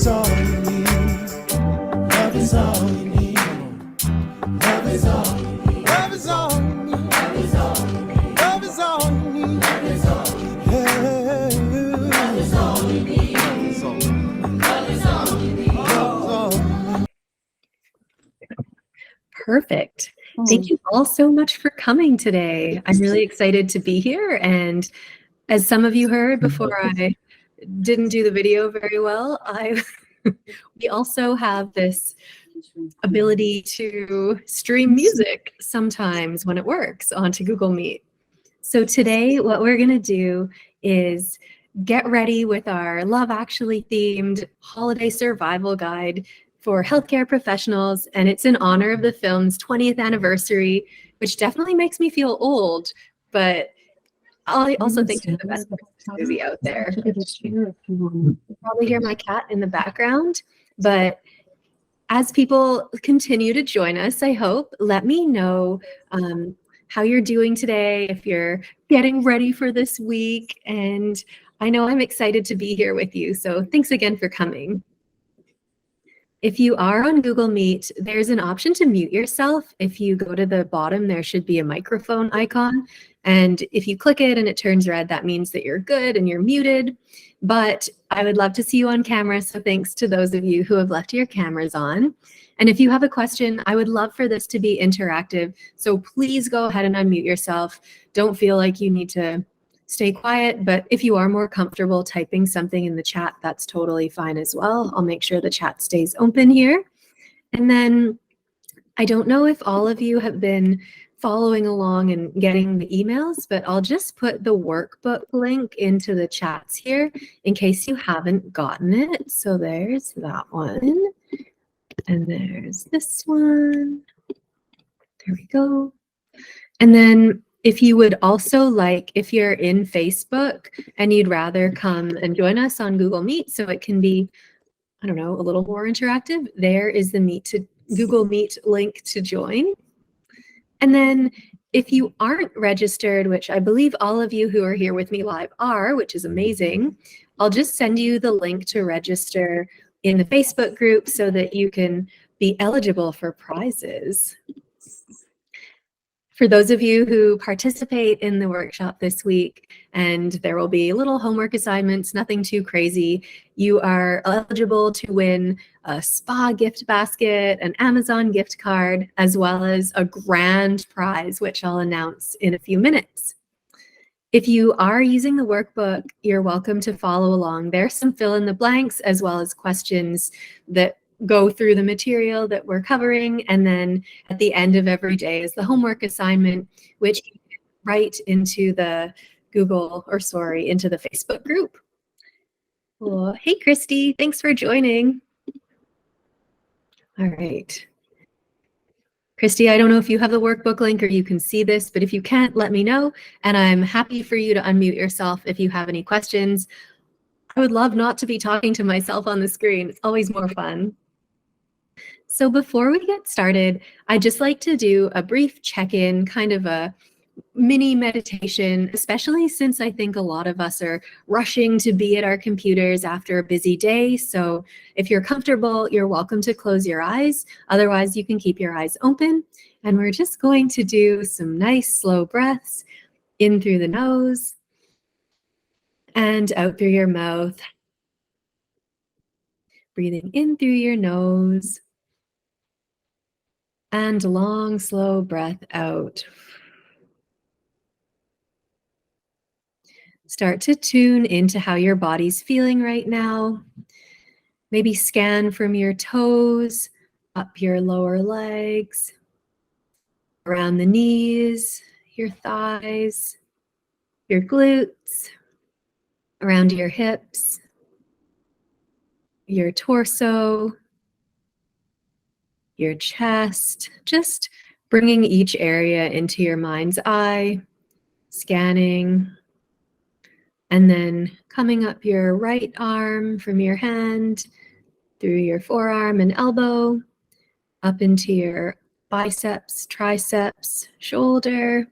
is all you need. Love is all you need. Love is all you need. Love is all you need. Love is all you need. Love is all you need. Love is all you need. Love is all you need. Love is all you need. Love is all you need. Perfect. Thank you all so much for coming today. I'm really excited to be here. And as some of you heard before, I didn't do the video very well. We also have this ability to stream music sometimes when it works onto Google Meet. So today what we're going to do is get ready with our Love Actually themed holiday survival guide for healthcare professionals, and it's in honor of the film's 20th anniversary, which definitely makes me feel old, but I also think it's the best movie out there. You probably hear my cat in the background, but as people continue to join us, I hope, let me know how you're doing today, if you're getting ready for this week, and I know I'm excited to be here with you, so thanks again for coming. If you are on Google Meet, there's an option to mute yourself. If you go to the bottom, there should be a microphone icon. And if you click it and it turns red, that means that you're good and you're muted. But I would love to see you on camera. So thanks to those of you who have left your cameras on. And if you have a question, I would love for this to be interactive. So please go ahead and unmute yourself. Don't feel like you need to stay quiet, but if you are more comfortable typing something in the chat, that's totally fine as well. I'll make sure the chat stays open here. And then I don't know if all of you have been following along and getting the emails, but I'll just put the workbook link into the chats here in case you haven't gotten it. So there's that one. And there's this one. There we go. And then if you would also like, if you're in Facebook and you'd rather come and join us on Google Meet so it can be, I don't know, a little more interactive, there is the Google Meet link to join. And then if you aren't registered, which I believe all of you who are here with me live are, which is amazing, I'll just send you the link to register in the Facebook group so that you can be eligible for prizes. For those of you who participate in the workshop this week, and there will be little homework assignments, nothing too crazy, you are eligible to win a spa gift basket, an Amazon gift card, as well as a grand prize, which I'll announce in a few minutes. If you are using the workbook, you're welcome to follow along. There's some fill in the blanks as well as questions that go through the material that we're covering, and then at the end of every day is the homework assignment, which you can write into the into the Facebook group. Well, hey, Christy, thanks for joining. All right. Christy, I don't know if you have the workbook link or you can see this, but if you can't, let me know, and I'm happy for you to unmute yourself if you have any questions. I would love not to be talking to myself on the screen. It's always more fun. So before we get started, I'd just like to do a brief check-in, kind of a mini meditation, especially since I think a lot of us are rushing to be at our computers after a busy day. So if you're comfortable, you're welcome to close your eyes. Otherwise, you can keep your eyes open. And we're just going to do some nice slow breaths in through the nose and out through your mouth. Breathing in through your nose. And long, slow breath out. Start to tune into how your body's feeling right now. Maybe scan from your toes, up your lower legs, around the knees, your thighs, your glutes, around your hips, your torso, your chest, just bringing each area into your mind's eye, scanning, and then coming up your right arm from your hand, through your forearm and elbow, up into your biceps, triceps, shoulder,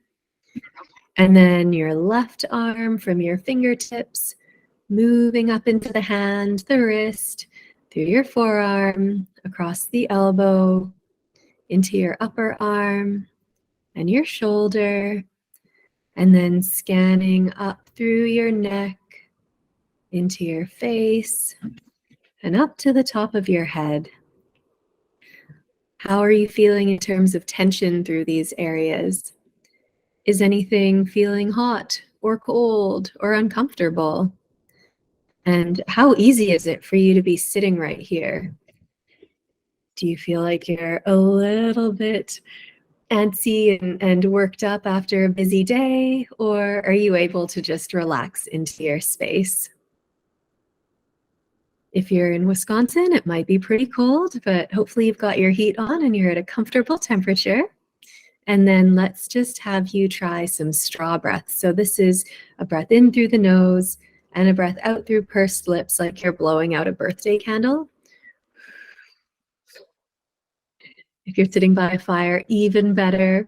and then your left arm from your fingertips, moving up into the hand, the wrist, through your forearm, across the elbow, into your upper arm and your shoulder, and then scanning up through your neck, into your face, and up to the top of your head. How are you feeling in terms of tension through these areas? Is anything feeling hot or cold or uncomfortable? And how easy is it for you to be sitting right here? Do you feel like you're a little bit antsy and worked up after a busy day, or are you able to just relax into your space? If you're in Wisconsin, it might be pretty cold, but hopefully you've got your heat on and you're at a comfortable temperature. And then let's just have you try some straw breaths. So this is a breath in through the nose and a breath out through pursed lips, like you're blowing out a birthday candle. If you're sitting by a fire, even better.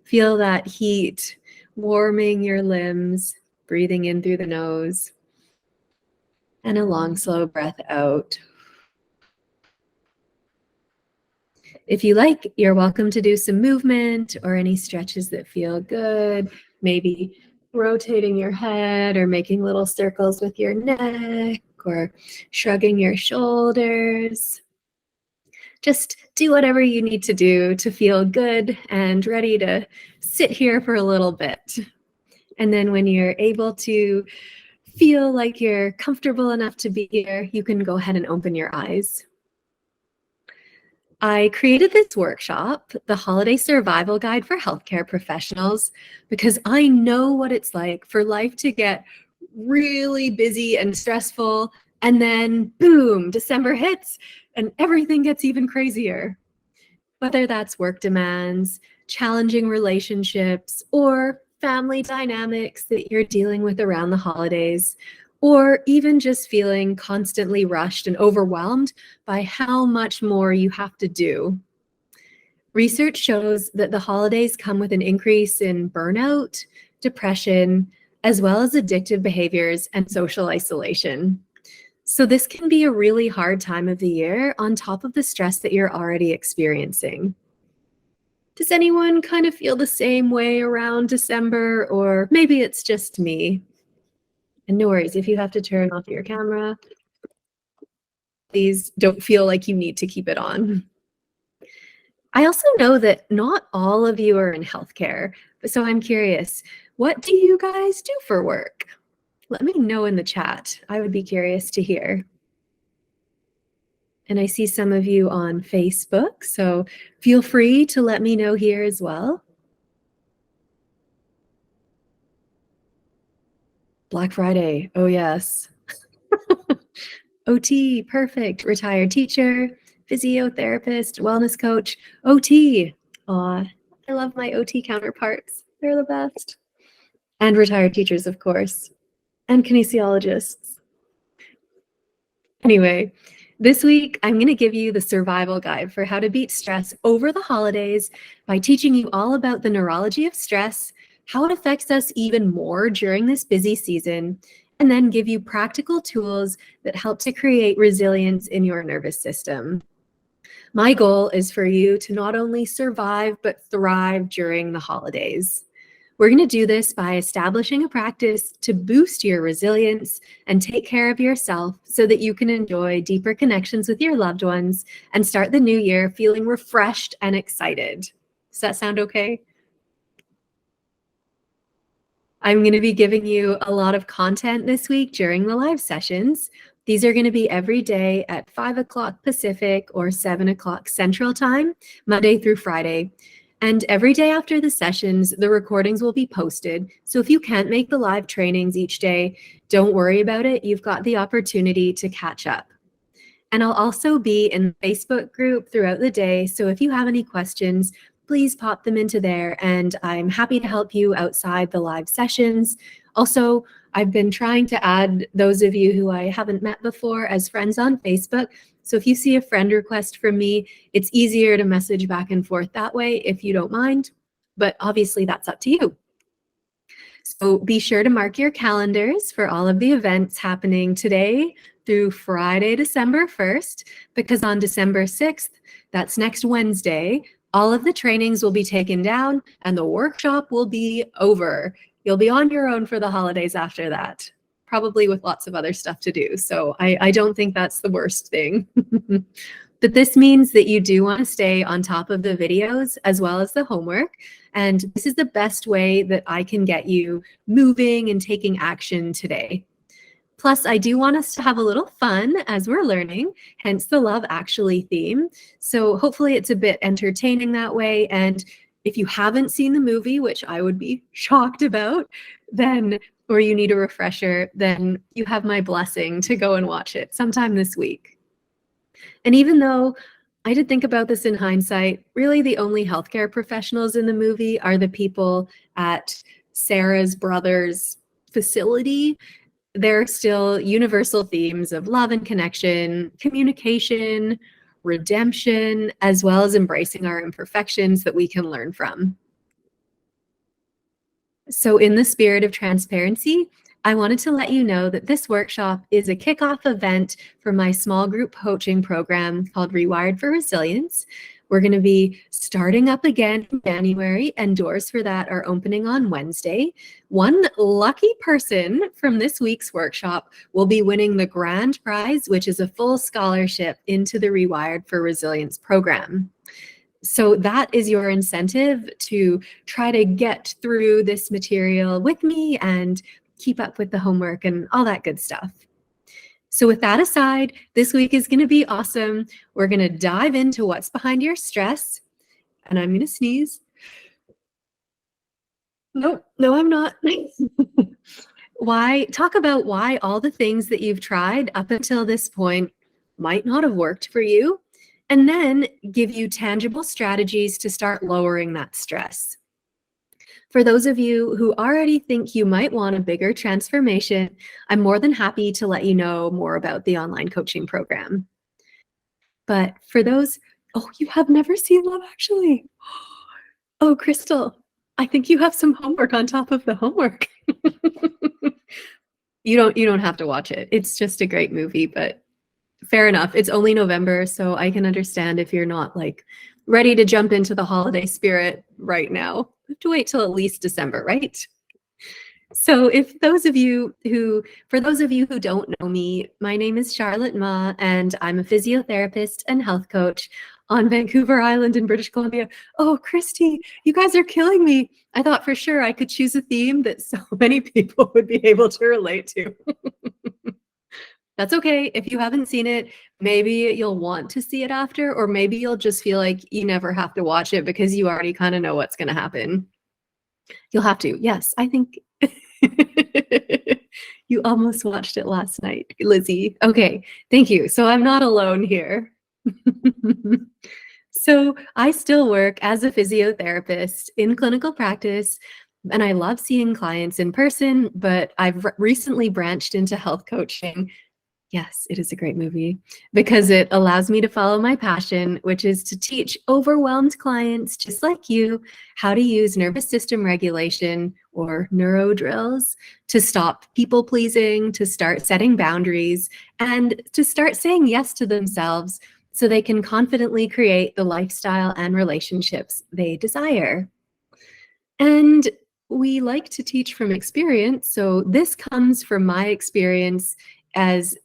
Feel that heat warming your limbs, breathing in through the nose, and a long, slow breath out. If you like, you're welcome to do some movement or any stretches that feel good, maybe rotating your head or making little circles with your neck or shrugging your shoulders. Just do whatever you need to do to feel good and ready to sit here for a little bit. And then when you're able to feel like you're comfortable enough to be here, you can go ahead and open your eyes. I created this workshop, the Holiday Survival Guide for Healthcare Professionals, because I know what it's like for life to get really busy and stressful, and then boom, December hits and everything gets even crazier. Whether that's work demands, challenging relationships, or family dynamics that you're dealing with around the holidays, or even just feeling constantly rushed and overwhelmed by how much more you have to do. Research shows that the holidays come with an increase in burnout, depression, as well as addictive behaviors and social isolation. So this can be a really hard time of the year on top of the stress that you're already experiencing. Does anyone kind of feel the same way around December, or maybe it's just me? And no worries, if you have to turn off your camera, please don't feel like you need to keep it on. I also know that not all of you are in healthcare, so I'm curious, what do you guys do for work? Let me know in the chat. I would be curious to hear. And I see some of you on Facebook, so feel free to let me know here as well. Black Friday, oh yes. OT, perfect. Retired teacher, physiotherapist, wellness coach, OT. Aw, I love my OT counterparts. They're the best. And retired teachers, of course, and kinesiologists. Anyway, this week, I'm going to give you the survival guide for how to beat stress over the holidays by teaching you all about the neurology of stress, how it affects us even more during this busy season, and then give you practical tools that help to create resilience in your nervous system. My goal is for you to not only survive, but thrive during the holidays. We're going to do this by establishing a practice to boost your resilience and take care of yourself so that you can enjoy deeper connections with your loved ones and start the new year feeling refreshed and excited. Does that sound okay? I'm going to be giving you a lot of content this week during the live sessions. These are going to be every day at 5 o'clock Pacific or 7 o'clock Central Time, Monday through Friday. And every day after the sessions, the recordings will be posted. So if you can't make the live trainings each day, don't worry about it. You've got the opportunity to catch up. And I'll also be in the Facebook group throughout the day. So if you have any questions, please pop them into there. And I'm happy to help you outside the live sessions. Also, I've been trying to add those of you who I haven't met before as friends on Facebook. So if you see a friend request from me, it's easier to message back and forth that way if you don't mind. But obviously that's up to you. So be sure to mark your calendars for all of the events happening today, through Friday, December 1st, because on December 6th, that's next Wednesday, all of the trainings will be taken down and the workshop will be over. You'll be on your own for the holidays after that, probably with lots of other stuff to do. So I don't think that's the worst thing. But this means that you do want to stay on top of the videos as well as the homework. And this is the best way that I can get you moving and taking action today. Plus, I do want us to have a little fun as we're learning, hence the Love Actually theme. So hopefully it's a bit entertaining that way. And if you haven't seen the movie, which I would be shocked about, then, or you need a refresher, then you have my blessing to go and watch it sometime this week. And even though I did think about this in hindsight, really the only healthcare professionals in the movie are the people at Sarah's brother's facility. There are still universal themes of love and connection, communication, redemption, as well as embracing our imperfections that we can learn from. So in the spirit of transparency, I wanted to let you know that this workshop is a kickoff event for my small group coaching program called Rewired for Resilience. We're going to be starting up again in January, and doors for that are opening on Wednesday. One lucky person from this week's workshop will be winning the grand prize, which is a full scholarship into the Rewired for Resilience program. So that is your incentive to try to get through this material with me and keep up with the homework and all that good stuff. So with that aside, this week is going to be awesome. We're going to dive into what's behind your stress. And I'm going to sneeze. No, I'm not. Talk about why all the things that you've tried up until this point might not have worked for you, and then give you tangible strategies to start lowering that stress. For those of you who already think you might want a bigger transformation, I'm more than happy to let you know more about the online coaching program. But for those, you have never seen Love Actually. Oh, Crystal, I think you have some homework on top of the homework. You don't have to watch it. It's just a great movie, but fair enough. It's only November, so I can understand if you're not like ready to jump into the holiday spirit right now. We have to wait till at least December, right? So for those of you who don't know me, my name is Charlotte Ma, and I'm a physiotherapist and health coach on Vancouver Island in British Columbia. Oh, Christy, you guys are killing me. I thought for sure I could choose a theme that so many people would be able to relate to. That's okay. If you haven't seen it, maybe you'll want to see it after, or maybe you'll just feel like you never have to watch it because you already kind of know what's going to happen. You'll have to. Yes, I think you almost watched it last night, Lizzie. Okay, thank you. So I'm not alone here. So I still work as a physiotherapist in clinical practice, and I love seeing clients in person, but I've recently branched into health coaching. Yes, it is a great movie because it allows me to follow my passion, which is to teach overwhelmed clients just like you how to use nervous system regulation or neuro drills to stop people pleasing, to start setting boundaries, and to start saying yes to themselves so they can confidently create the lifestyle and relationships they desire. And we like to teach from experience. So this comes from my experience as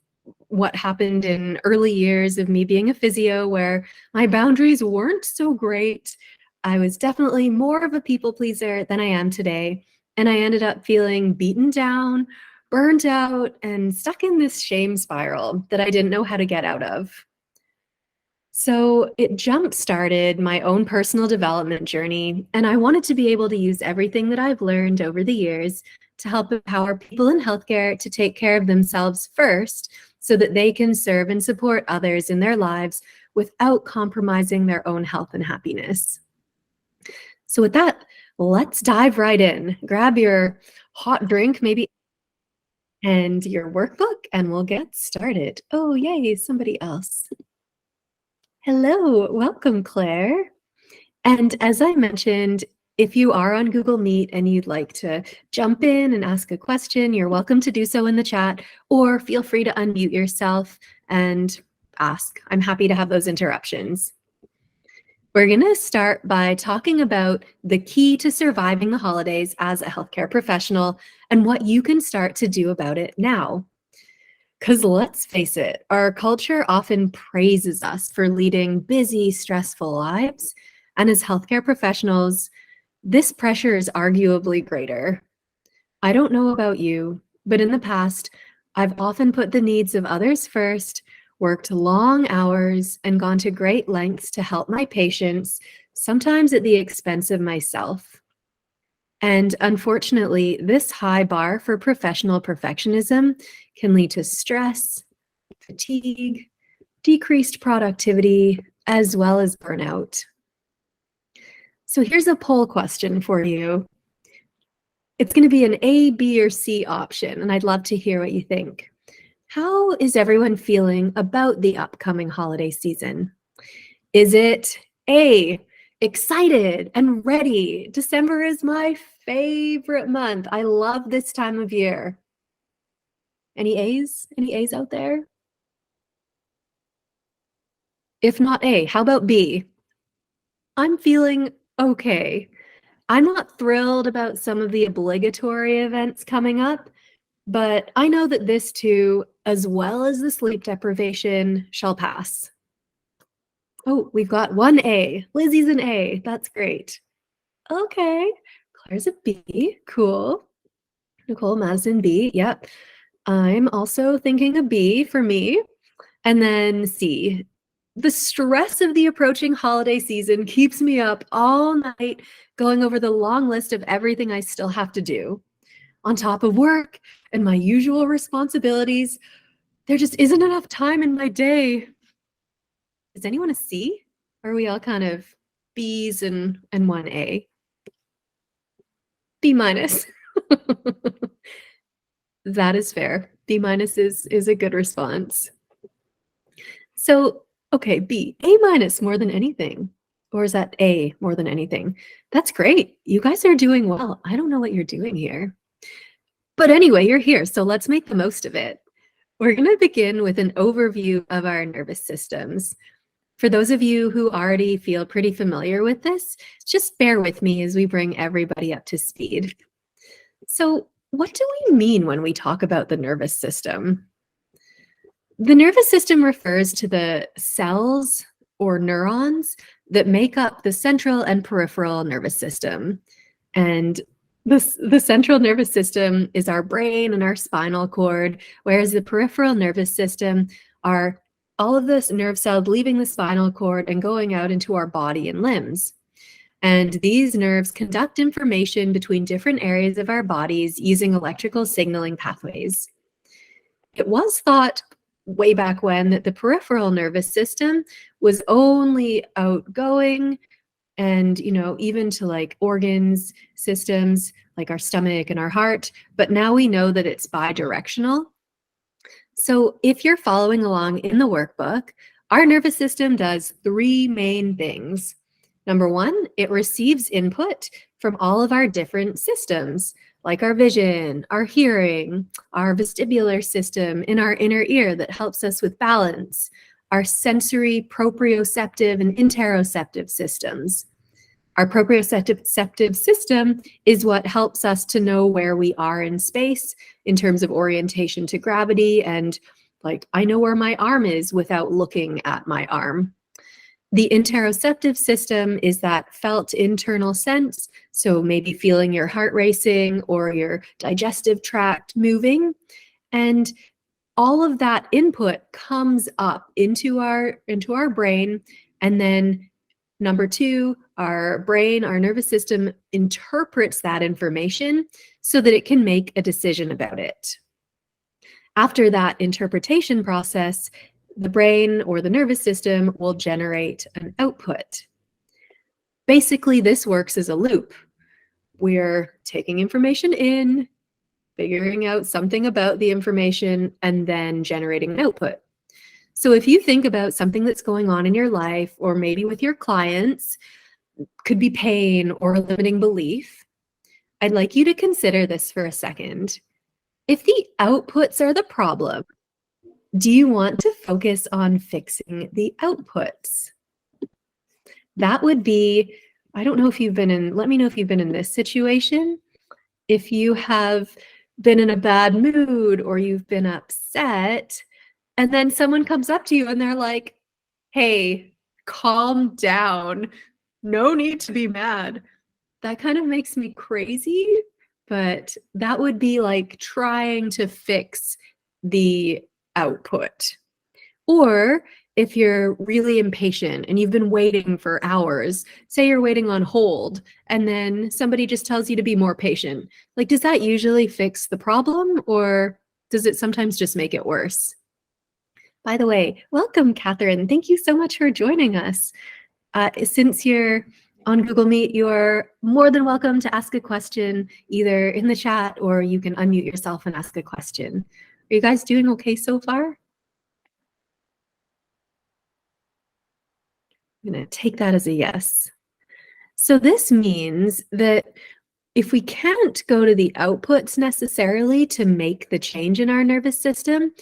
what happened in early years of me being a physio, where my boundaries weren't so great. I was definitely more of a people pleaser than I am today. And I ended up feeling beaten down, burnt out, and stuck in this shame spiral that I didn't know how to get out of. So it jump-started my own personal development journey, and I wanted to be able to use everything that I've learned over the years to help empower people in healthcare to take care of themselves first so that they can serve and support others in their lives without compromising their own health and happiness. So with that, let's dive right in. Grab your hot drink, maybe, and your workbook, and we'll get started. Oh, yay, somebody else. Hello, welcome, Claire. And as I mentioned, If you are on Google Meet and you'd like to jump in and ask a question, you're welcome to do so in the chat, or feel free to unmute yourself and ask. I'm happy to have those interruptions. We're going to start by talking about the key to surviving the holidays as a healthcare professional and what you can start to do about it now. Because let's face it, our culture often praises us for leading busy, stressful lives. And as healthcare professionals, this pressure is arguably greater. I don't know about you, but in the past, I've often put the needs of others first, worked long hours, and gone to great lengths to help my patients, sometimes at the expense of myself. And unfortunately, this high bar for professional perfectionism can lead to stress, fatigue, decreased productivity, as well as burnout. So here's a poll question for you. It's going to be an A, B, or C option, and I'd love to hear what you think. How is everyone feeling about the upcoming holiday season? Is it A, excited and ready? December is my favorite month. I love this time of year. Any A's? Any A's out there? If not A, how about B? I'm feeling okay. I'm not thrilled about some of the obligatory events coming up, but I know that this too, as well as the sleep deprivation, shall pass. Oh, we've got one A. Lizzie's an A. That's great. Okay. Claire's a B. Cool. Nicole, Madison, B. Yep. I'm also thinking a B for me. And then C. The stress of the approaching holiday season keeps me up all night going over the long list of everything I still have to do. On top of work and my usual responsibilities, there just isn't enough time in my day. Is anyone a C? Or are we all kind of B's and one A? B minus. That is fair. B minus is a good response. So, okay, B, A minus more than anything. Or is that A more than anything? That's great. You guys are doing well. I don't know what you're doing here. But anyway, you're here, so let's make the most of it. We're going to begin with an overview of our nervous systems. For those of you who already feel pretty familiar with this, just bear with me as we bring everybody up to speed. So, what do we mean when we talk about the nervous system? The nervous system refers to the cells or neurons that make up the central and peripheral nervous system. And the central nervous system is our brain and our spinal cord, whereas the peripheral nervous system are all of this nerve cells leaving the spinal cord and going out into our body and limbs. And these nerves conduct information between different areas of our bodies using electrical signaling pathways. It was thought way back when that the peripheral nervous system was only outgoing and, even to like organs, systems like our stomach and our heart, but now we know that it's bidirectional. So if you're following along in the workbook, our nervous system does three main things. Number one, it receives input from all of our different systems, like our vision, our hearing, our vestibular system in our inner ear that helps us with balance, our sensory proprioceptive and interoceptive systems. Our proprioceptive system is what helps us to know where we are in space in terms of orientation to gravity, and like I know where my arm is without looking at my arm. The interoceptive system is that felt internal sense, so maybe feeling your heart racing or your digestive tract moving. And all of that input comes up into our brain, and then number two, our brain, our nervous system interprets that information so that it can make a decision about it. After that interpretation process, the brain or the nervous system will generate an output. Basically, this works as a loop. We're taking information in, figuring out something about the information, and then generating an output. So if you think about something that's going on in your life, or maybe with your clients, could be pain or a limiting belief, I'd like you to consider this for a second. If the outputs are the problem, do you want to focus on fixing the outputs? That would be, I don't know if you've been in, let me know if you've been in this situation. If you have been in a bad mood or you've been upset, and then someone comes up to you and they're like, hey, calm down. No need to be mad. That kind of makes me crazy, but that would be like trying to fix the output. Or if you're really impatient and you've been waiting for hours, say you're waiting on hold, and then somebody just tells you to be more patient. Like, does that usually fix the problem, or does it sometimes just make it worse? By the way, welcome, Catherine. Thank you so much for joining us. Since you're on Google Meet, you're more than welcome to ask a question either in the chat or you can unmute yourself and ask a question. Are you guys doing okay so far? I'm going to take that as a yes. So this means that if we can't go to the outputs necessarily to make the change in our nervous system,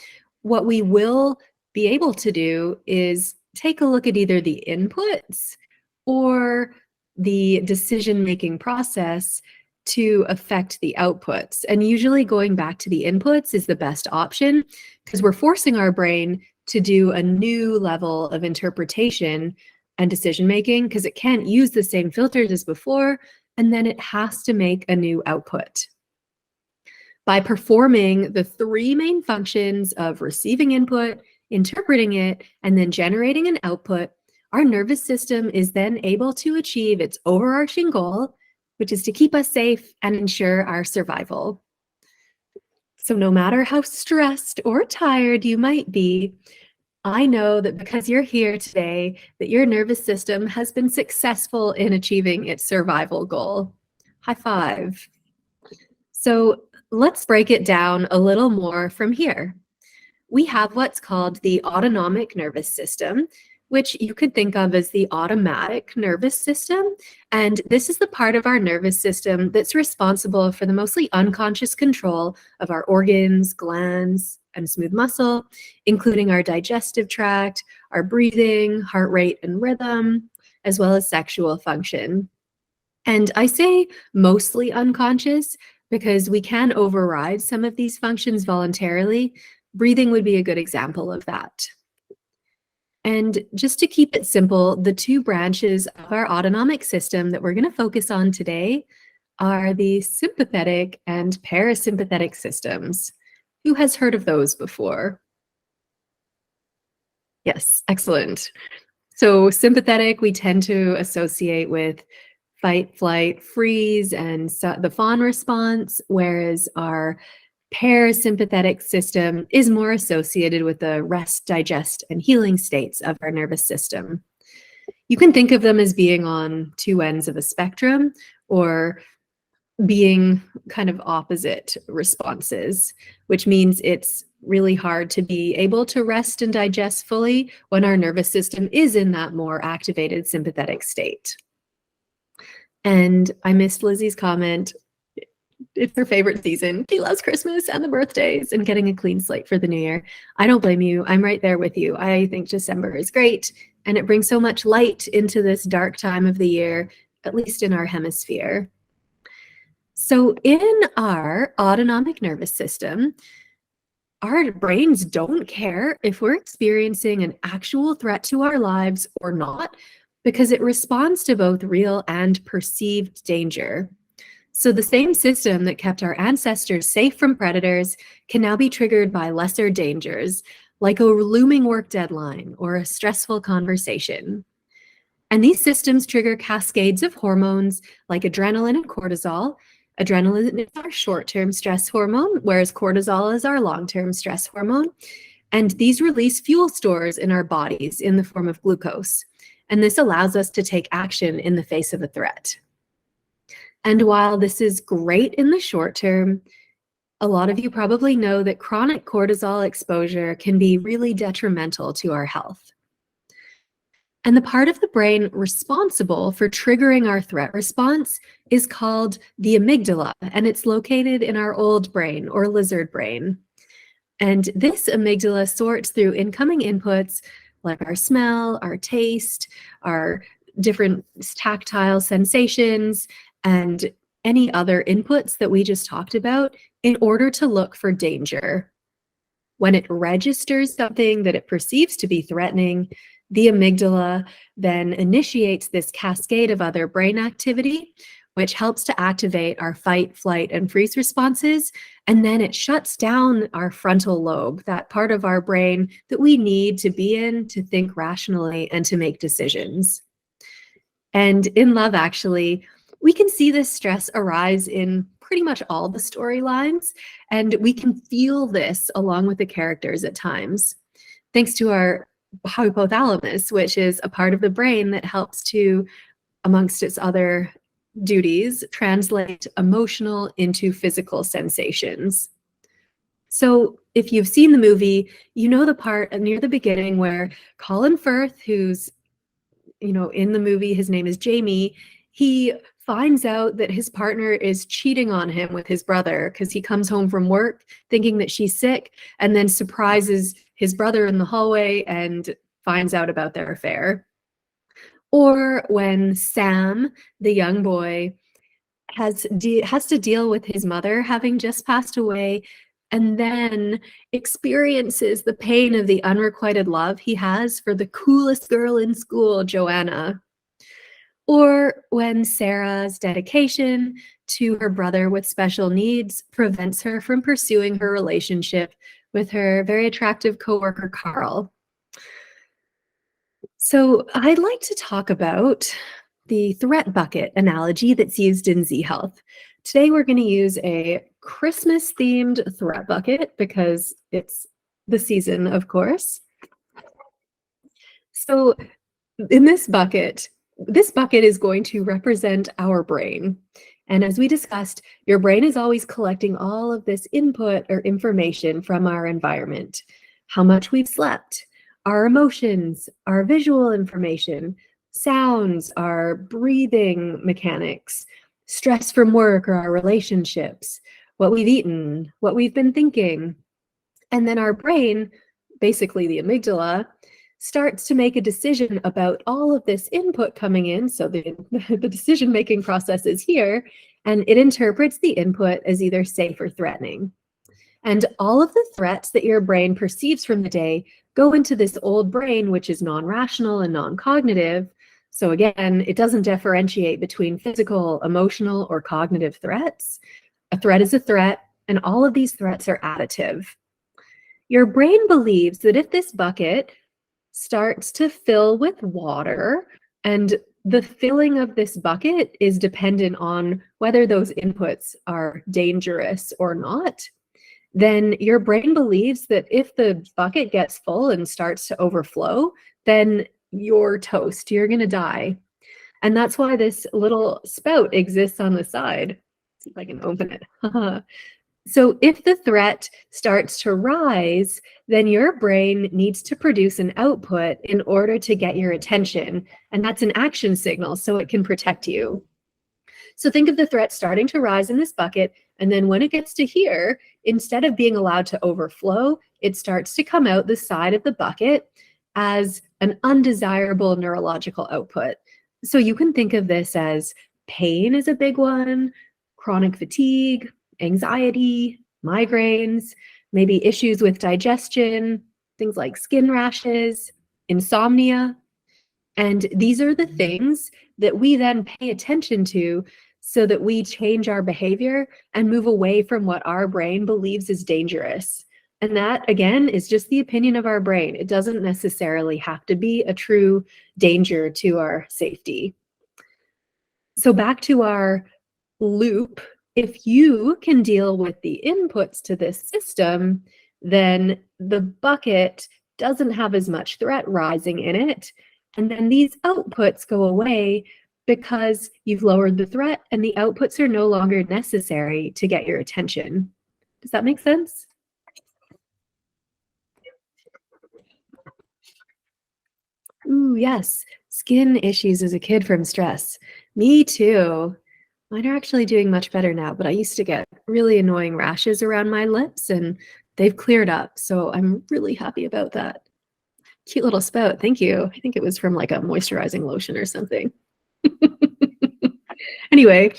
what we will be able to do is take a look at either the inputs or the decision-making process to affect the outputs. And usually going back to the inputs is the best option because we're forcing our brain to do a new level of interpretation and decision-making because it can't use the same filters as before, and then it has to make a new output. By performing the three main functions of receiving input, interpreting it, and then generating an output, our nervous system is then able to achieve its overarching goal, which is to keep us safe and ensure our survival. So no matter how stressed or tired you might be, I know that because you're here today, that your nervous system has been successful in achieving its survival goal. High five. So let's break it down a little more from here. We have what's called the autonomic nervous system, which you could think of as the automatic nervous system. And this is the part of our nervous system that's responsible for the mostly unconscious control of our organs, glands, and smooth muscle, including our digestive tract, our breathing, heart rate and rhythm, as well as sexual function. And I say mostly unconscious because we can override some of these functions voluntarily. Breathing would be a good example of that. And just to keep it simple, the two branches of our autonomic system that we're going to focus on today are the sympathetic and parasympathetic systems. Who has heard of those before? Yes, excellent. So sympathetic, we tend to associate with fight, flight, freeze, and the fawn response, whereas our parasympathetic system is more associated with the rest, digest, and healing states of our nervous system. You can think of them as being on two ends of a spectrum or being kind of opposite responses, which means it's really hard to be able to rest and digest fully when our nervous system is in that more activated sympathetic state. And I missed Lizzie's comment. It's her favorite season. She loves Christmas and the birthdays and getting a clean slate for the new year. I don't blame you. I'm right there with you. I think December is great and it brings so much light into this dark time of the year, at least in our hemisphere. So in our autonomic nervous system, our brains don't care if we're experiencing an actual threat to our lives or not, because it responds to both real and perceived danger. So the same system that kept our ancestors safe from predators can now be triggered by lesser dangers, like a looming work deadline or a stressful conversation. And these systems trigger cascades of hormones like adrenaline and cortisol. Adrenaline is our short-term stress hormone, whereas cortisol is our long-term stress hormone. And these release fuel stores in our bodies in the form of glucose. And this allows us to take action in the face of a threat. And while this is great in the short term, a lot of you probably know that chronic cortisol exposure can be really detrimental to our health. And the part of the brain responsible for triggering our threat response is called the amygdala, and it's located in our old brain or lizard brain. And this amygdala sorts through incoming inputs like our smell, our taste, our different tactile sensations, and any other inputs that we just talked about in order to look for danger. When it registers something that it perceives to be threatening, the amygdala then initiates this cascade of other brain activity, which helps to activate our fight, flight, and freeze responses. And then it shuts down our frontal lobe, that part of our brain that we need to be in to think rationally and to make decisions. And in Love, Actually, we can see this stress arise in pretty much all the storylines, and we can feel this along with the characters at times, thanks to our hypothalamus, which is a part of the brain that helps to, amongst its other duties, translate emotional into physical sensations. So if you've seen the movie, you know the part near the beginning where Colin Firth, who's in the movie, his name is Jamie, he finds out that his partner is cheating on him with his brother because he comes home from work thinking that she's sick and then surprises his brother in the hallway and finds out about their affair. Or when Sam, the young boy, has to deal with his mother having just passed away and then experiences the pain of the unrequited love he has for the coolest girl in school, Joanna. Or when Sarah's dedication to her brother with special needs prevents her from pursuing her relationship with her very attractive coworker, Carl. So I'd like to talk about the threat bucket analogy that's used in Z Health. Today we're going to use a Christmas-themed threat bucket because it's the season, of course. So in this bucket is going to represent our brain. And as we discussed, your brain is always collecting all of this input or information from our environment. How much we've slept, our emotions, our visual information, sounds, our breathing mechanics, stress from work or our relationships, what we've eaten, what we've been thinking. And then our brain, basically the amygdala, starts to make a decision about all of this input coming in. So the decision-making process is here, and it interprets the input as either safe or threatening. And all of the threats that your brain perceives from the day go into this old brain, which is non-rational and non-cognitive. So again, it doesn't differentiate between physical, emotional, or cognitive threats. A threat is a threat, and all of these threats are additive. Your brain believes that if this bucket starts to fill with water, and the filling of this bucket is dependent on whether those inputs are dangerous or not, then your brain believes that if the bucket gets full and starts to overflow, then you're toast, you're going to die. And that's why this little spout exists on the side. Let's see if I can open it. So if the threat starts to rise, then your brain needs to produce an output in order to get your attention. And that's an action signal so it can protect you. So think of the threat starting to rise in this bucket. And then when it gets to here, instead of being allowed to overflow, it starts to come out the side of the bucket as an undesirable neurological output. So you can think of this as pain is a big one, chronic fatigue, anxiety, migraines, maybe issues with digestion, things like skin rashes, insomnia. And these are the things that we then pay attention to so that we change our behavior and move away from what our brain believes is dangerous. And that, again, is just the opinion of our brain. It doesn't necessarily have to be a true danger to our safety. So back to our loop, if you can deal with the inputs to this system, then the bucket doesn't have as much threat rising in it. And then these outputs go away because you've lowered the threat and the outputs are no longer necessary to get your attention. Does that make sense? Ooh, yes. Skin issues as a kid from stress. Me too. Mine are actually doing much better now, but I used to get really annoying rashes around my lips and they've cleared up. So I'm really happy about that. Cute little spout. Thank you. I think it was from like a moisturizing lotion or something. Anyway,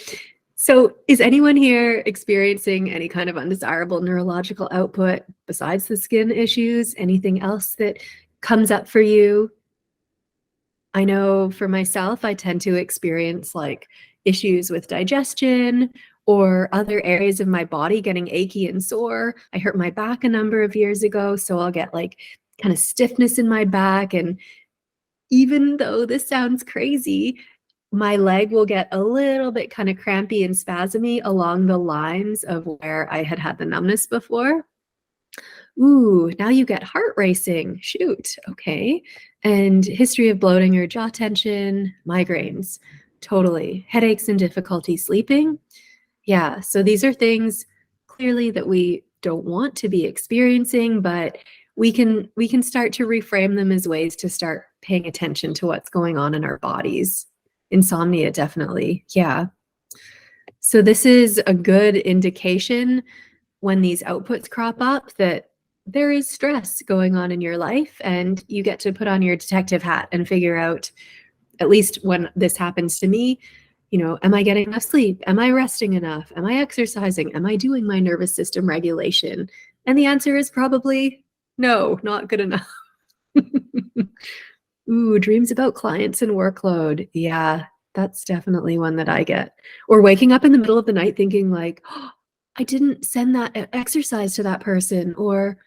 so is anyone here experiencing any kind of undesirable neurological output besides the skin issues? Anything else that comes up for you? I know for myself, I tend to experience like issues with digestion or other areas of my body getting achy and sore. I hurt my back a number of years ago, so I'll get like kind of stiffness in my back. And even though this sounds crazy, my leg will get a little bit kind of crampy and spasmy along the lines of where I had had the numbness before. Ooh, now you get heart racing. Shoot. Okay. And history of bloating or jaw tension, migraines. Totally. Headaches and difficulty sleeping. Yeah. So these are things clearly that we don't want to be experiencing, but we can start to reframe them as ways to start paying attention to what's going on in our bodies. Insomnia, definitely. Yeah. So this is a good indication when these outputs crop up that there is stress going on in your life, and you get to put on your detective hat and figure out, at least when this happens to me, am I getting enough sleep? Am I resting enough? Am I exercising? Am I doing my nervous system regulation? And the answer is probably no, not good enough. Ooh, dreams about clients and workload. Yeah, that's definitely one that I get. Or waking up in the middle of the night thinking like, oh, I didn't send that exercise to that person, or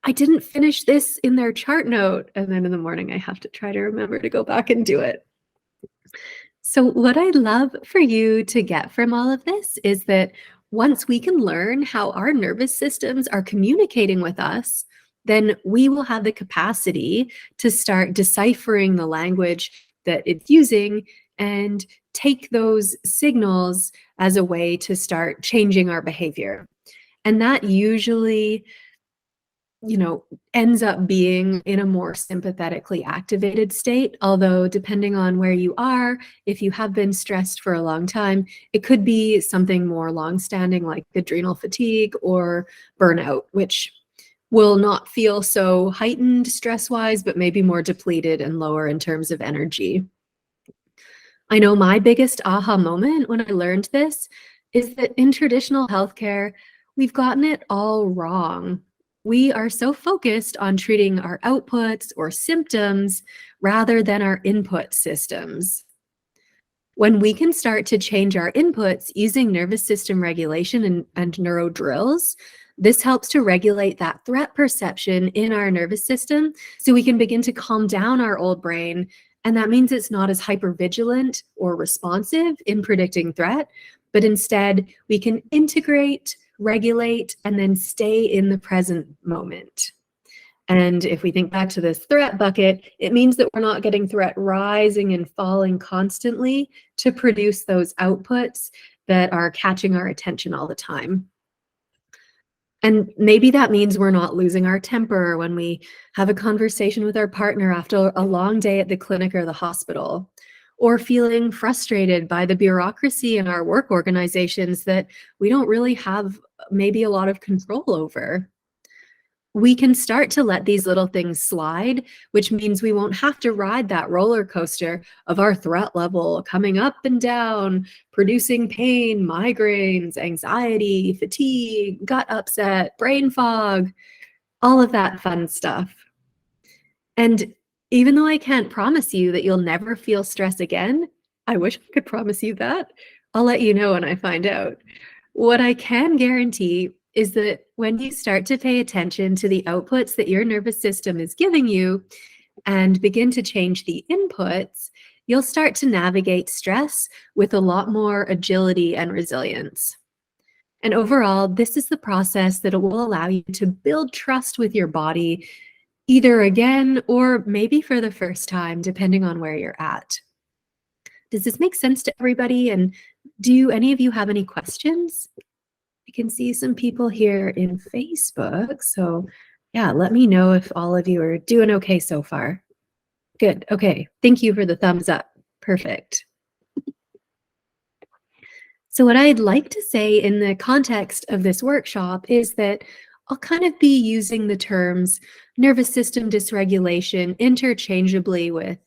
I didn't finish this in their chart note. And then in the morning, I have to try to remember to go back and do it. So, what I'd love for you to get from all of this is that once we can learn how our nervous systems are communicating with us, then we will have the capacity to start deciphering the language that it's using and take those signals as a way to start changing our behavior. And that usually ends up being in a more sympathetically activated state. Although, depending on where you are, if you have been stressed for a long time, it could be something more long-standing like adrenal fatigue or burnout, which will not feel so heightened stress-wise, but maybe more depleted and lower in terms of energy. I know my biggest aha moment when I learned this is that in traditional healthcare, we've gotten it all wrong. We are so focused on treating our outputs or symptoms rather than our input systems. When we can start to change our inputs using nervous system regulation and neuro drills, this helps to regulate that threat perception in our nervous system so we can begin to calm down our old brain. And that means it's not as hypervigilant or responsive in predicting threat, but instead we can integrate, regulate, and then stay in the present moment. And if we think back to this threat bucket, it means that we're not getting threat rising and falling constantly to produce those outputs that are catching our attention all the time. And maybe that means we're not losing our temper when we have a conversation with our partner after a long day at the clinic or the hospital, or feeling frustrated by the bureaucracy in our work organizations that we don't really have maybe a lot of control over. We can start to let these little things slide, which means we won't have to ride that roller coaster of our threat level coming up and down, producing pain, migraines, anxiety, fatigue, gut upset, brain fog, all of that fun stuff. And even though I can't promise you that you'll never feel stress again, I wish I could promise you that. I'll let you know when I find out. What I can guarantee is that when you start to pay attention to the outputs that your nervous system is giving you and begin to change the inputs, you'll start to navigate stress with a lot more agility and resilience. And overall, this is the process that will allow you to build trust with your body, either again or maybe for the first time, depending on where you're at. Does this make sense to everybody? And do any of you have any questions? I can see some people here in Facebook. So yeah, let me know if all of you are doing okay so far. Good. Okay. Thank you for the thumbs up. Perfect. So what I'd like to say in the context of this workshop is that I'll kind of be using the terms nervous system dysregulation interchangeably with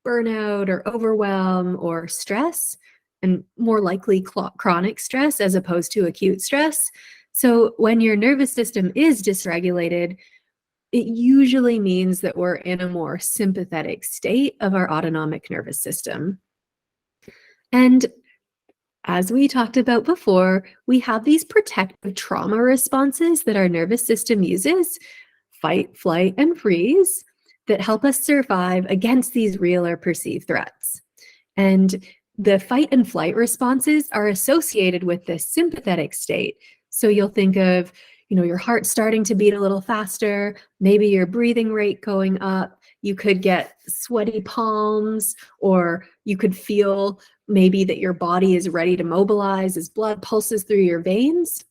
burnout or overwhelm or stress, and more likely chronic stress as opposed to acute stress. So when your nervous system is dysregulated, it usually means that we're in a more sympathetic state of our autonomic nervous system. And as we talked about before, we have these protective trauma responses that our nervous system uses, fight, flight, and freeze, that help us survive against these real or perceived threats. And the fight and flight responses are associated with this sympathetic state. So you'll think of, your heart starting to beat a little faster, maybe your breathing rate going up. You could get sweaty palms, or you could feel maybe that your body is ready to mobilize as blood pulses through your veins.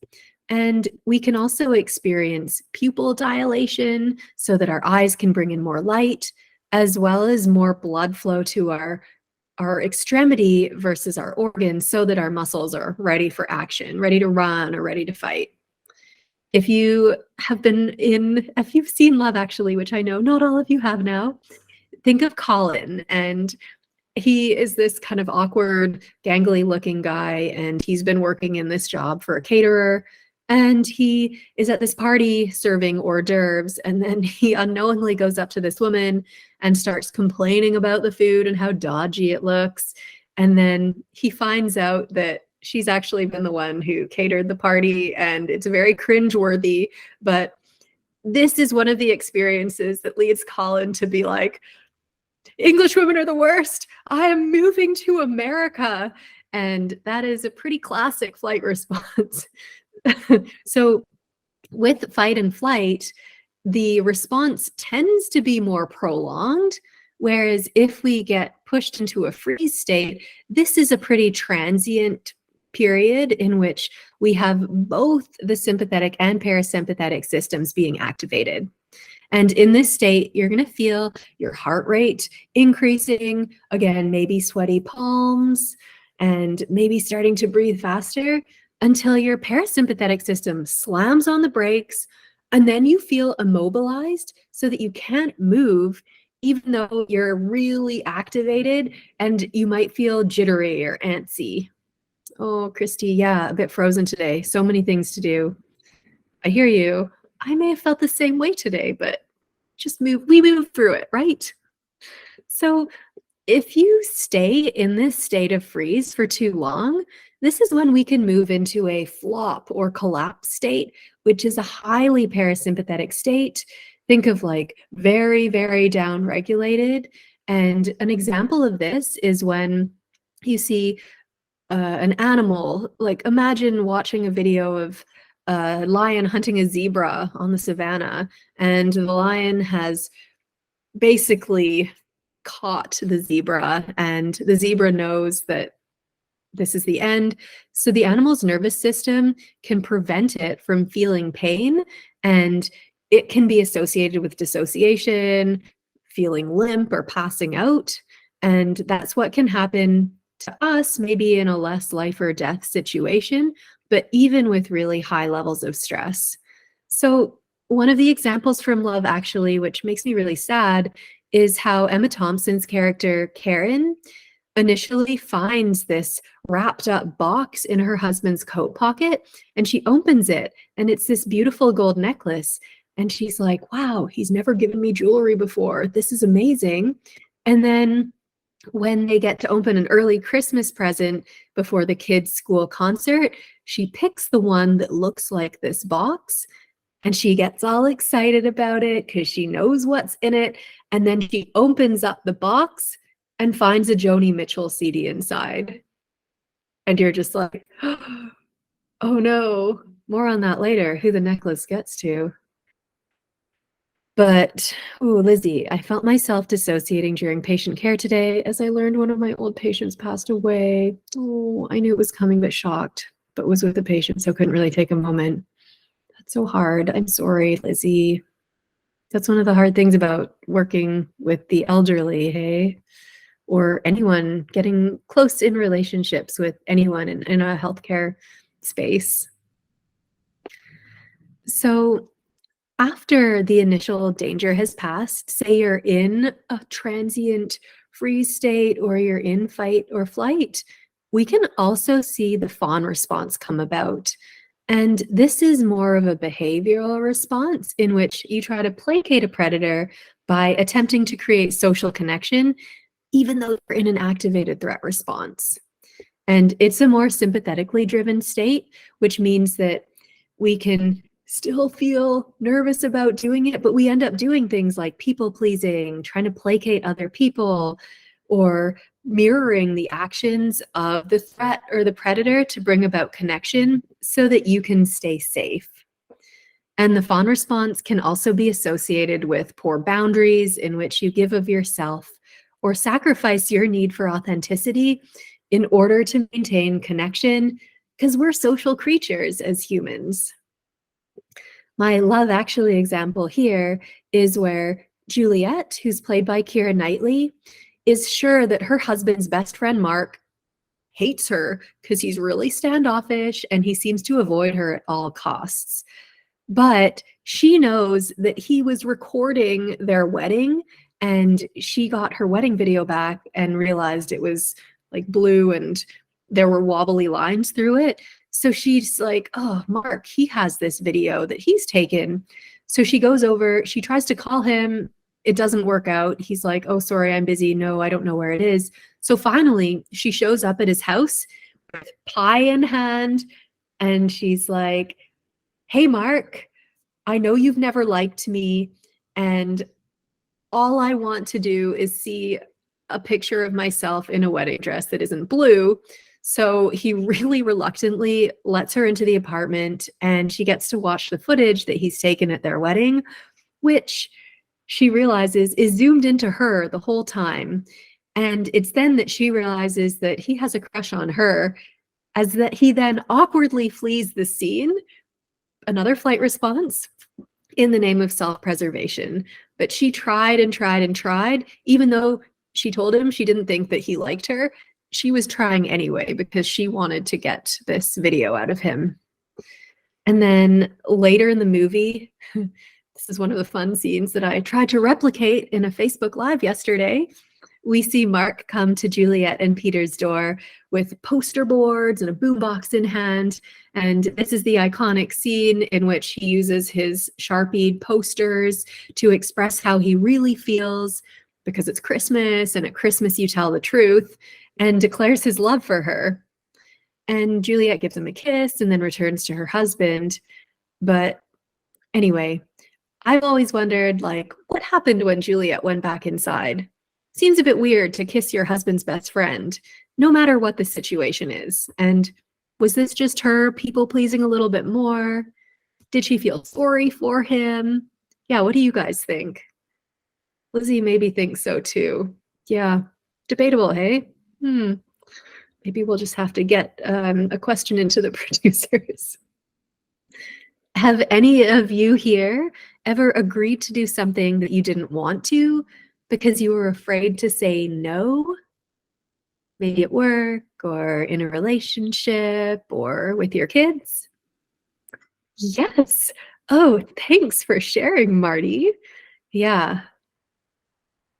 And we can also experience pupil dilation so that our eyes can bring in more light, as well as more blood flow to our extremity versus our organs so that our muscles are ready for action, ready to run or ready to fight. If you've seen Love Actually, which I know not all of you have now, think of Colin, and he is this kind of awkward, gangly looking guy, and he's been working in this job for a caterer, and he is at this party serving hors d'oeuvres, and then he unknowingly goes up to this woman and starts complaining about the food and how dodgy it looks. And then he finds out that she's actually been the one who catered the party, and it's very cringeworthy, but this is one of the experiences that leads Colin to be like, English women are the worst. I am moving to America. And that is a pretty classic flight response. So with fight and flight, the response tends to be more prolonged, whereas if we get pushed into a freeze state, this is a pretty transient period in which we have both the sympathetic and parasympathetic systems being activated. And in this state, you're going to feel your heart rate increasing, again, maybe sweaty palms, and maybe starting to breathe faster until your parasympathetic system slams on the brakes, and then you feel immobilized so that you can't move, even though you're really activated, and you might feel jittery or antsy. Oh, Christy, yeah, a bit frozen today. So many things to do. I hear you. I may have felt the same way today, but we move through it, right? So if you stay in this state of freeze for too long, this is when we can move into a flop or collapse state, which is a highly parasympathetic state. Think of like very, very down-regulated. And an example of this is when you see an animal, like imagine watching a video of a lion hunting a zebra on the savannah, and the lion has basically caught the zebra, and the zebra knows that this is the end. So the animal's nervous system can prevent it from feeling pain, and it can be associated with dissociation, feeling limp, or passing out. And that's what can happen to us, maybe in a less life or death situation, but even with really high levels of stress. So one of the examples from Love Actually, which makes me really sad, is how Emma Thompson's character, Karen, initially finds this wrapped up box in her husband's coat pocket, and she opens it, and it's this beautiful gold necklace. And she's like, wow, he's never given me jewelry before. This is amazing. And then when they get to open an early Christmas present before the kids' school concert, she picks the one that looks like this box, and she gets all excited about it because she knows what's in it. And then she opens up the box and finds a Joni Mitchell CD inside. And you're just like, oh no, more on that later, who the necklace gets to. But, oh, Lizzie, I felt myself dissociating during patient care today as I learned one of my old patients passed away. Oh, I knew it was coming, but shocked, but was with the patient, so couldn't really take a moment. That's so hard. I'm sorry, Lizzie. That's one of the hard things about working with the elderly, hey? Or anyone getting close in relationships with anyone in a healthcare space. So after the initial danger has passed, say you're in a transient freeze state or you're in fight or flight, we can also see the fawn response come about. And this is more of a behavioral response in which you try to placate a predator by attempting to create social connection, even though you're in an activated threat response. And it's a more sympathetically driven state, which means that we can still feel nervous about doing it, but we end up doing things like people pleasing, trying to placate other people, or mirroring the actions of the threat or the predator to bring about connection so that you can stay safe. And the fawn response can also be associated with poor boundaries in which you give of yourself or sacrifice your need for authenticity in order to maintain connection, because we're social creatures as humans. My Love Actually example here is where Juliet, who's played by Keira Knightley, is sure that her husband's best friend Mark hates her because he's really standoffish and he seems to avoid her at all costs. But she knows that he was recording their wedding, and she got her wedding video back and realized it was like blue and there were wobbly lines through it. So she's like, oh, Mark, he has this video that he's taken. So she goes over, she tries to call him. It doesn't work out. He's like, oh, sorry, I'm busy. No, I don't know where it is. So finally, she shows up at his house with pie in hand, and she's like, hey, Mark, I know you've never liked me, and all I want to do is see a picture of myself in a wedding dress that isn't blue. So he really reluctantly lets her into the apartment, and she gets to watch the footage that he's taken at their wedding, which she realizes is zoomed into her the whole time. And it's then that she realizes that he has a crush on her, as that he then awkwardly flees the scene, another flight response, in the name of self-preservation. But she tried and tried and tried, even though she told him she didn't think that he liked her. She was trying anyway because she wanted to get this video out of him. And then later in the movie, this is one of the fun scenes that I tried to replicate in a Facebook Live yesterday. We see Mark come to Juliet and Peter's door with poster boards and a boombox in hand. And this is the iconic scene in which he uses his Sharpied posters to express how he really feels, because it's Christmas, and at Christmas you tell the truth, and declares his love for her. And Juliet gives him a kiss and then returns to her husband. But anyway, I've always wondered, like, what happened when Juliet went back inside? Seems a bit weird to kiss your husband's best friend, no matter what the situation is. And was this just her people pleasing a little bit more? Did she feel sorry for him? Yeah, what do you guys think? Lizzie maybe thinks so too. Yeah, debatable, hey? Maybe we'll just have to get a question into the producers. Have any of you here ever agreed to do something that you didn't want to because you were afraid to say no? Maybe at work or in a relationship or with your kids? Yes. Oh, thanks for sharing, Marty. Yeah.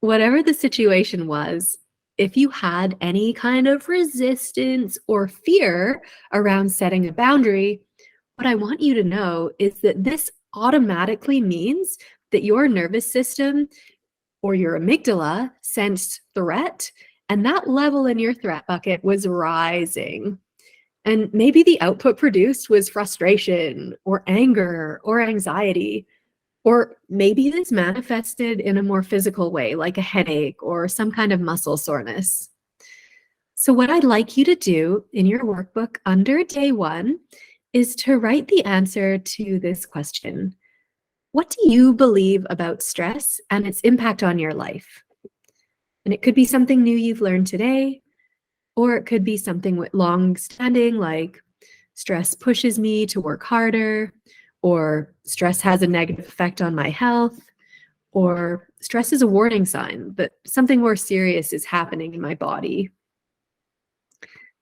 Whatever the situation was, if you had any kind of resistance or fear around setting a boundary, what I want you to know is that this automatically means that your nervous system or your amygdala sensed threat, and that level in your threat bucket was rising. And maybe the output produced was frustration or anger or anxiety, or maybe this manifested in a more physical way, like a headache or some kind of muscle soreness. So what I'd like you to do in your workbook under day 1 is to write the answer to this question. What do you believe about stress and its impact on your life? And it could be something new you've learned today, or it could be something long-standing, like stress pushes me to work harder, or stress has a negative effect on my health, or stress is a warning sign that something more serious is happening in my body.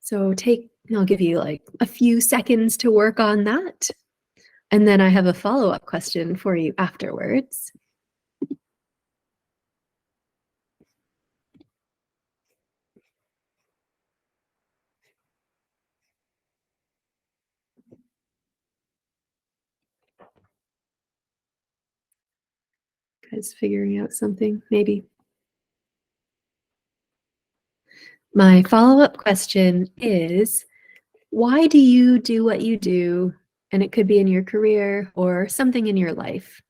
So I'll give you like a few seconds to work on that. And then I have a follow-up question for you afterwards. Guys figuring out something, maybe. My follow-up question is, why do you do what you do? And it could be in your career or something in your life.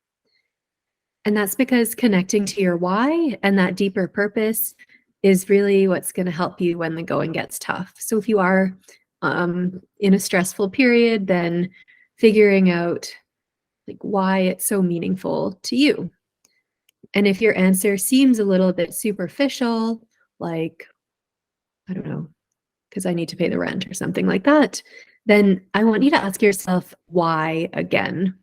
And that's because connecting to your why and that deeper purpose is really what's going to help you when the going gets tough. So if you are in a stressful period, then figuring out like why it's so meaningful to you. And if your answer seems a little bit superficial, like, I don't know, because I need to pay the rent or something like that, then I want you to ask yourself why again.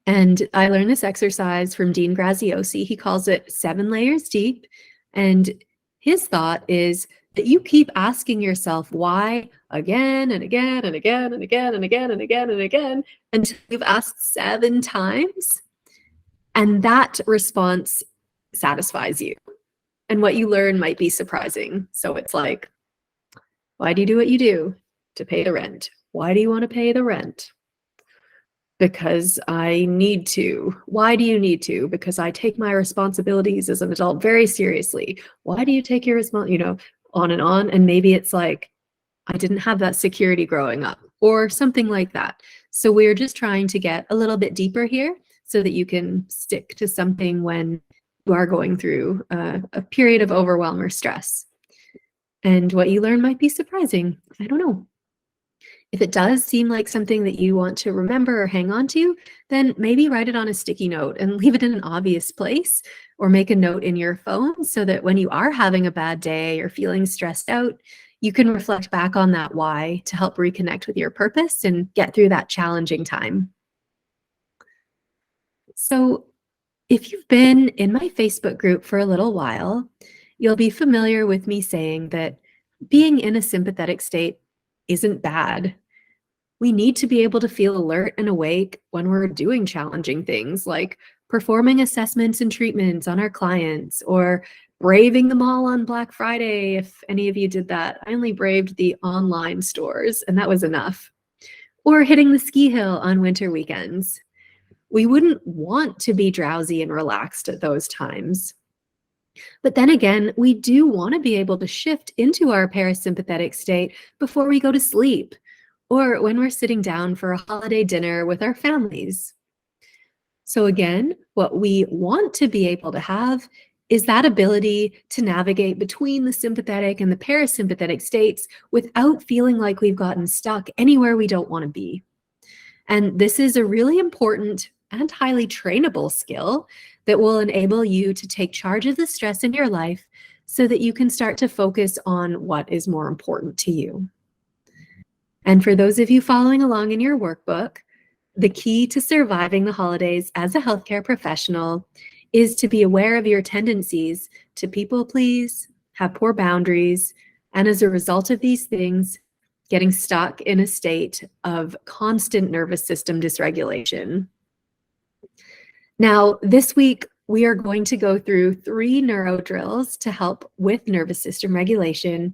And I learned this exercise from Dean Graziosi. He calls it 7 layers deep. And his thought is that you keep asking yourself why again and again and again and again and again and again and again until you've asked 7 times. And that response satisfies you. And what you learn might be surprising. So it's like, why do you do what you do? To pay the rent. Why do you want to pay the rent? Because I need to. Why do you need to? Because I take my responsibilities as an adult very seriously. Why do you take your on and on? And maybe it's like, I didn't have that security growing up or something like that. So we're just trying to get a little bit deeper here so that you can stick to something when you are going through a period of overwhelm or stress. And what you learn might be surprising. I don't know. If it does seem like something that you want to remember or hang on to, then maybe write it on a sticky note and leave it in an obvious place, or make a note in your phone so that when you are having a bad day or feeling stressed out, you can reflect back on that why to help reconnect with your purpose and get through that challenging time. So if you've been in my Facebook group for a little while, you'll be familiar with me saying that being in a sympathetic state isn't bad. We need to be able to feel alert and awake when we're doing challenging things like performing assessments and treatments on our clients, or braving the mall on Black Friday. If any of you did that, I only braved the online stores and that was enough. Or hitting the ski hill on winter weekends. We wouldn't want to be drowsy and relaxed at those times. But then again, we do want to be able to shift into our parasympathetic state before we go to sleep, or when we're sitting down for a holiday dinner with our families. So again, what we want to be able to have is that ability to navigate between the sympathetic and the parasympathetic states without feeling like we've gotten stuck anywhere we don't want to be. And this is a really important and highly trainable skill that will enable you to take charge of the stress in your life so that you can start to focus on what is more important to you. And for those of you following along in your workbook, the key to surviving the holidays as a healthcare professional is to be aware of your tendencies to people please, have poor boundaries, and as a result of these things, getting stuck in a state of constant nervous system dysregulation. Now, this week, we are going to go through 3 neuro drills to help with nervous system regulation,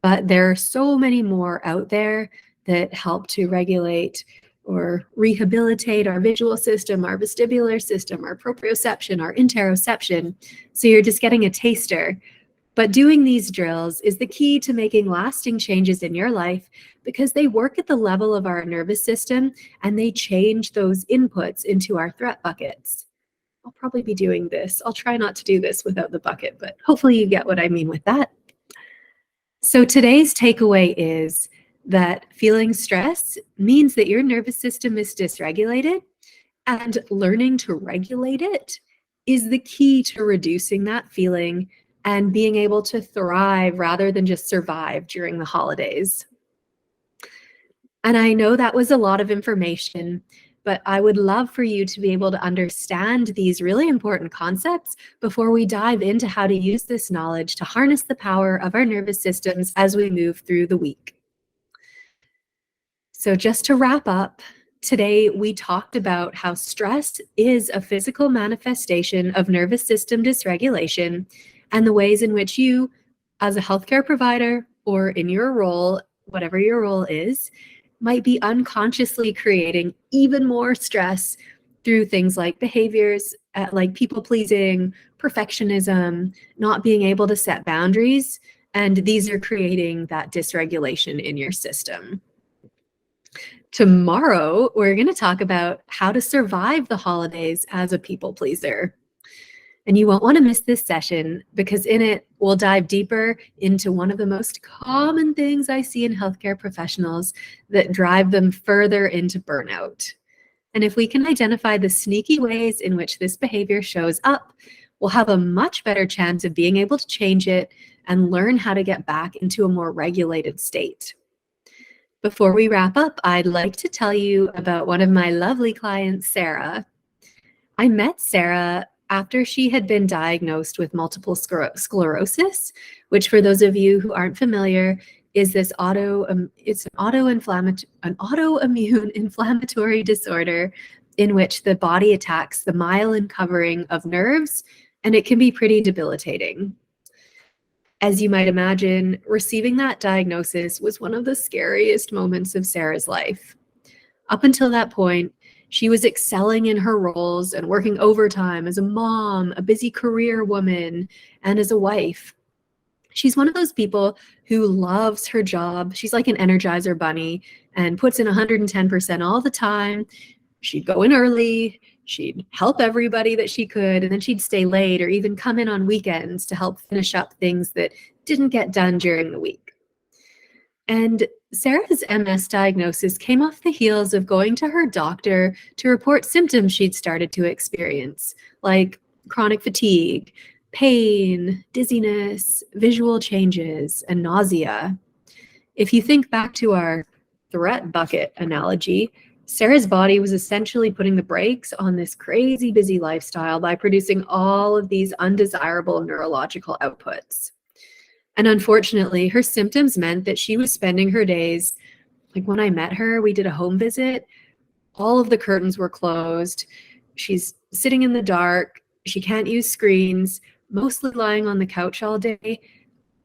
but there are so many more out there that help to regulate or rehabilitate our visual system, our vestibular system, our proprioception, our interoception. So you're just getting a taster. But doing these drills is the key to making lasting changes in your life because they work at the level of our nervous system and they change those inputs into our threat buckets. I'll probably be doing this. I'll try not to do this without the bucket, but hopefully you get what I mean with that. So today's takeaway is that feeling stress means that your nervous system is dysregulated, and learning to regulate it is the key to reducing that feeling and being able to thrive rather than just survive during the holidays. And I know that was a lot of information, but I would love for you to be able to understand these really important concepts before we dive into how to use this knowledge to harness the power of our nervous systems as we move through the week. So just to wrap up, today we talked about how stress is a physical manifestation of nervous system dysregulation and the ways in which you, as a healthcare provider or in your role, whatever your role is, might be unconsciously creating even more stress through things like behaviors like people pleasing, perfectionism, not being able to set boundaries, and these are creating that dysregulation in your system. Tomorrow, we're going to talk about how to survive the holidays as a people pleaser. And you won't want to miss this session because in it, we'll dive deeper into one of the most common things I see in healthcare professionals that drive them further into burnout. And if we can identify the sneaky ways in which this behavior shows up, we'll have a much better chance of being able to change it and learn how to get back into a more regulated state. Before we wrap up, I'd like to tell you about one of my lovely clients, Sarah. I met Sarah after she had been diagnosed with multiple sclerosis, which for those of you who aren't familiar, is this autoimmune inflammatory disorder in which the body attacks the myelin covering of nerves, and it can be pretty debilitating. As you might imagine, receiving that diagnosis was one of the scariest moments of Sarah's life. Up until that point, she was excelling in her roles and working overtime as a mom, a busy career woman, and as a wife. She's one of those people who loves her job. She's like an Energizer bunny and puts in 110% all the time. She'd go in early, she'd help everybody that she could, and then she'd stay late or even come in on weekends to help finish up things that didn't get done during the week. And Sarah's MS diagnosis came off the heels of going to her doctor to report symptoms she'd started to experience, like chronic fatigue, pain, dizziness, visual changes, and nausea. If you think back to our threat bucket analogy, Sarah's body was essentially putting the brakes on this crazy busy lifestyle by producing all of these undesirable neurological outputs. And unfortunately, her symptoms meant that she was spending her days, like when I met her, we did a home visit, all of the curtains were closed. She's sitting in the dark. She can't use screens, mostly lying on the couch all day,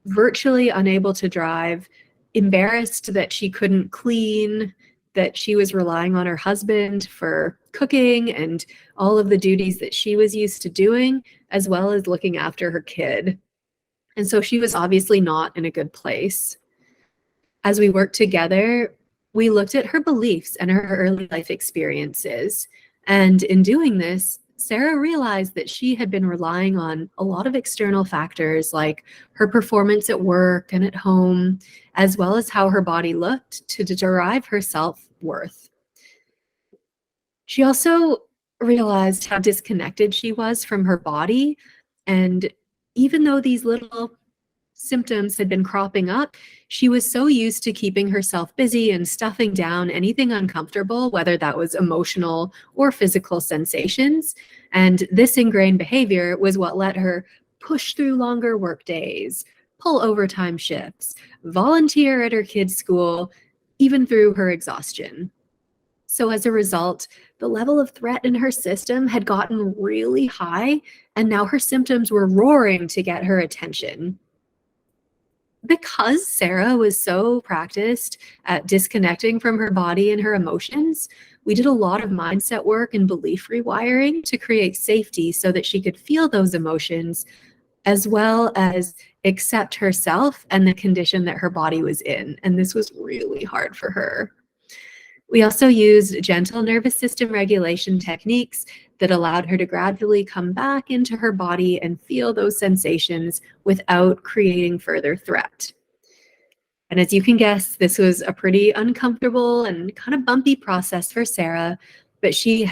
virtually unable to drive, embarrassed that she couldn't clean, that she was relying on her husband for cooking and all of the duties that she was used to doing, as well as looking after her kid. And so she was obviously not in a good place. As we worked together, we looked at her beliefs and her early life experiences. And in doing this, Sarah realized that she had been relying on a lot of external factors like her performance at work and at home, as well as how her body looked to derive her self-worth. She also realized how disconnected she was from her body. And even though these little symptoms had been cropping up, she was so used to keeping herself busy and stuffing down anything uncomfortable, whether that was emotional or physical sensations. And this ingrained behavior was what let her push through longer work days, pull overtime shifts, volunteer at her kids' school, even through her exhaustion. So as a result, the level of threat in her system had gotten really high, and now her symptoms were roaring to get her attention. Because Sarah was so practiced at disconnecting from her body and her emotions, we did a lot of mindset work and belief rewiring to create safety so that she could feel those emotions, as well as accept herself and the condition that her body was in. And this was really hard for her. We also used gentle nervous system regulation techniques that allowed her to gradually come back into her body and feel those sensations without creating further threat. And as you can guess, this was a pretty uncomfortable and kind of bumpy process for Sarah, but she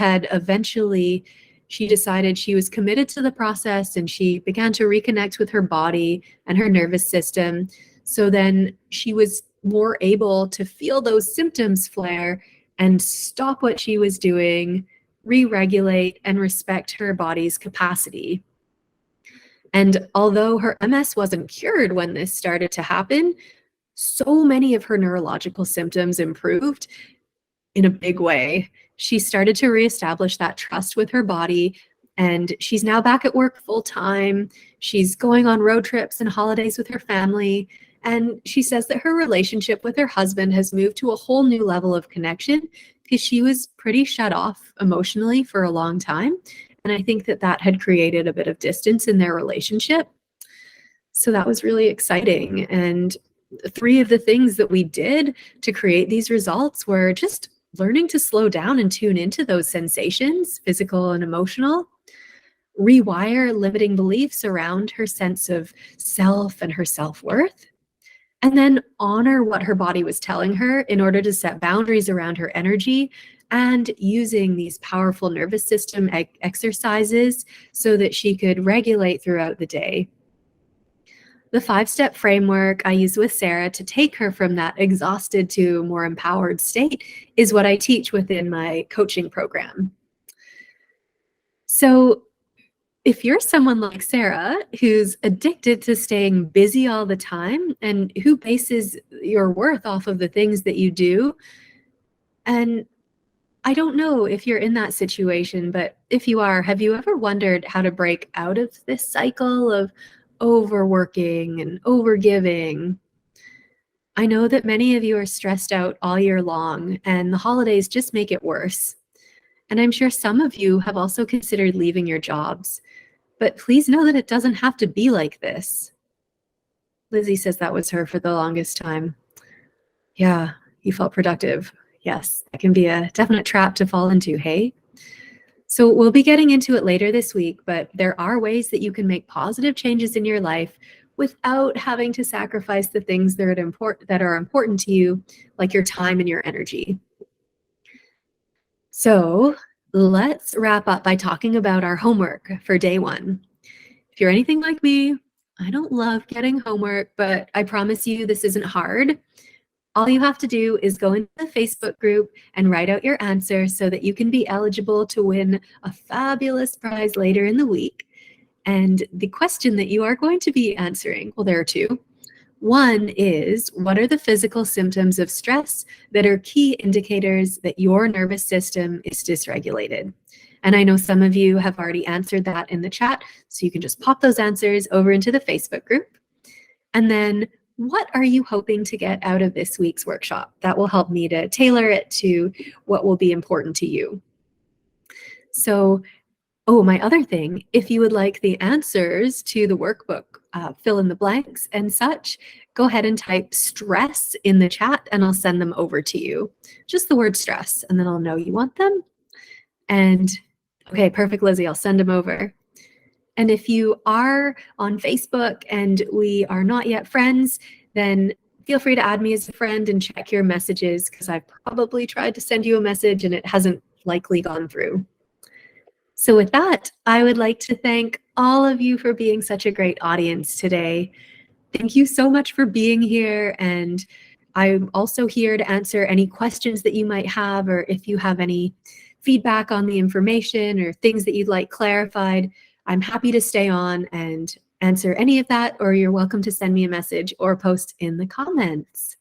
decided she was committed to the process and she began to reconnect with her body and her nervous system. So then she was more able to feel those symptoms flare and stop what she was doing, re-regulate, and respect her body's capacity. And although her MS wasn't cured when this started to happen, so many of her neurological symptoms improved in a big way. She started to reestablish that trust with her body, and she's now back at work full time. She's going on road trips and holidays with her family. And she says that her relationship with her husband has moved to a whole new level of connection because she was pretty shut off emotionally for a long time. And I think that that had created a bit of distance in their relationship. So that was really exciting. And 3 of the things that we did to create these results were just learning to slow down and tune into those sensations, physical and emotional, rewire limiting beliefs around her sense of self and her self-worth, and then honor what her body was telling her in order to set boundaries around her energy, and using these powerful nervous system exercises so that she could regulate throughout the day. The 5-step framework I use with Sarah to take her from that exhausted to more empowered state is what I teach within my coaching program. So if you're someone like Sarah who's addicted to staying busy all the time and who bases your worth off of the things that you do, and I don't know if you're in that situation, but if you are, have you ever wondered how to break out of this cycle of overworking and overgiving? I know that many of you are stressed out all year long, and the holidays just make it worse. And I'm sure some of you have also considered leaving your jobs, but please know that it doesn't have to be like this. Lizzie says that was her for the longest time. Yeah, you felt productive. Yes, that can be a definite trap to fall into, hey? So we'll be getting into it later this week, but there are ways that you can make positive changes in your life without having to sacrifice the things that are important to you, like your time and your energy. So let's wrap up by talking about our homework for day 1. If you're anything like me, I don't love getting homework, but I promise you this isn't hard. All you have to do is go into the Facebook group and write out your answer so that you can be eligible to win a fabulous prize later in the week. And the question that you are going to be answering, well, there are 2. One is, what are the physical symptoms of stress that are key indicators that your nervous system is dysregulated? And I know some of you have already answered that in the chat, so you can just pop those answers over into the Facebook group. And then, what are you hoping to get out of this week's workshop? That will help me to tailor it to what will be important to you. So, oh, my other thing, if you would like the answers to the workbook, fill in the blanks and such, go ahead and type stress in the chat and I'll send them over to you. Just the word stress, and then I'll know you want them. And okay, perfect, Lizzie, I'll send them over. And if you are on Facebook and we are not yet friends, then feel free to add me as a friend and check your messages, because I've probably tried to send you a message and it hasn't likely gone through. So with that, I would like to thank all of you for being such a great audience today. Thank you so much for being here, and I'm also here to answer any questions that you might have, or if you have any feedback on the information or things that you'd like clarified, I'm happy to stay on and answer any of that, or you're welcome to send me a message or post in the comments.